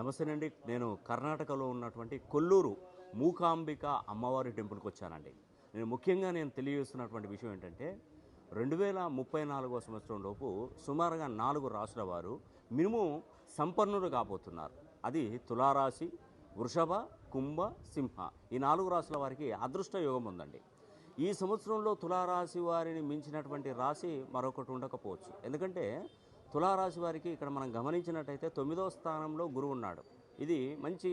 నమస్తేనండి. నేను కర్ణాటకలో ఉన్నటువంటి కొల్లూరు మూకాంబిక అమ్మవారి టెంపుల్కి వచ్చానండి. నేను తెలియజేస్తున్నటువంటి విషయం ఏంటంటే 2034 సంవత్సరంలోపు సుమారుగా 4 రాసుల వారు మినిమం సంపన్నులు కాబోతున్నారు. అది తులారాశి, వృషభ, కుంభ, సింహ. ఈ 4 రాసుల వారికి అదృష్ట యోగం ఉందండి. ఈ సంవత్సరంలో తులారాశి వారిని మించినటువంటి రాశి మరొకటి ఉండకపోవచ్చు. ఎందుకంటే తులారాశి వారికి ఇక్కడ మనం గమనించినట్టయితే 9వ స్థానంలో గురువు ఉన్నాడు. ఇది మంచి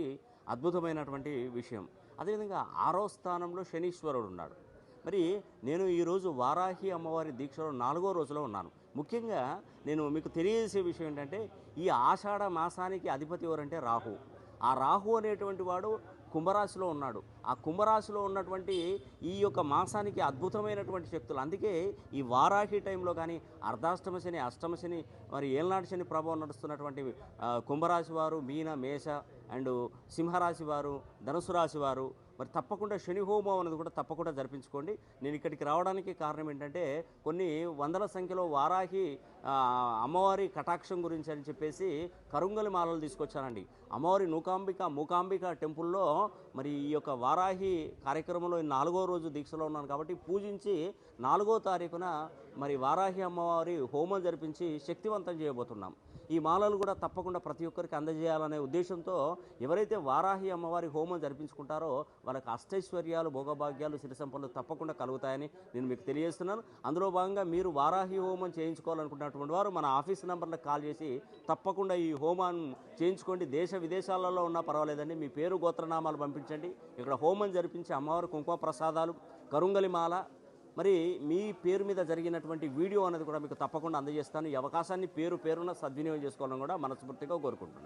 అద్భుతమైనటువంటి విషయం. అదేవిధంగా 6వ స్థానంలో శనీశ్వరుడు ఉన్నాడు. మరి నేను ఈరోజు వారాహి అమ్మవారి దీక్షలో 4వ రోజులో ఉన్నాను. ముఖ్యంగా నేను మీకు తెలియజేసే విషయం ఏంటంటే, ఈ ఆషాఢ మాసానికి అధిపతి ఎవరంటే రాహు. ఆ రాహు అనేటువంటి వాడు కుంభరాశిలో ఉన్నాడు. ఆ కుంభరాశిలో ఉన్నటువంటి ఈ యొక్క మాసానికి అద్భుతమైనటువంటి శక్తులు. అందుకే ఈ వారాహి టైంలో కానీ అర్ధాష్టమ శని, అష్టమ శని, మరి ఏళ్ళనాటి శని ప్రభావం నడుస్తున్నటువంటి కుంభరాశి వారు, మీన, మేష అండ్ సింహరాశి వారు, ధనుసు రాశి వారు మరి తప్పకుండా శని హోమం అనేది కూడా తప్పకుండా జరిపించుకోండి. నేను ఇక్కడికి రావడానికి కారణం ఏంటంటే, కొన్ని వందల సంఖ్యలో వారాహి అమ్మవారి కటాక్షం గురించి అని చెప్పేసి కరుంగలి మాలలు తీసుకొచ్చానండి. అమ్మవారి మూకాంబిక టెంపుల్లో మరి ఈ యొక్క వారాహి కార్యక్రమంలో 4వ రోజు దీక్షలో ఉన్నాను కాబట్టి పూజించి 4వ తారీఖున మరి వారాహి అమ్మవారి హోమం జరిపించి శక్తివంతం చేయబోతున్నాం. ఈ మాలలు కూడా తప్పకుండా ప్రతి ఒక్కరికి అందజేయాలనే ఉద్దేశంతో ఎవరైతే వారాహి అమ్మవారి హోమం జరిపించుకుంటారో వాళ్ళకి అష్టైశ్వర్యాలు, భోగభాగ్యాలు, సిరి సంపన్నులు తప్పకుండా కలుగుతాయని నేను మీకు తెలియజేస్తున్నాను. అందులో భాగంగా మీరు వారాహి హోమం చేయించుకోవాలనుకున్నటువంటి వారు మన ఆఫీస్ నెంబర్లకు కాల్ చేసి తప్పకుండా ఈ హోమాన్ని చేయించుకోండి. దేశ విదేశాలలో ఉన్నా పర్వాలేదండి. మీ పేరు, గోత్రనామాలు పంపించండి. ఇక్కడ హోమం జరిపించి అమ్మవారి కుంకుమ ప్రసాదాలు, కరుంగలి మాల, మరి మీ పేరు మీద జరిగినటువంటి వీడియో అనేది కూడా మీకు తప్పకుండా అందజేస్తాను. ఈ అవకాశాన్ని పేరున సద్వినియోగం చేసుకోవాలని కూడా మనస్ఫూర్తిగా కోరుకుంటున్నాను.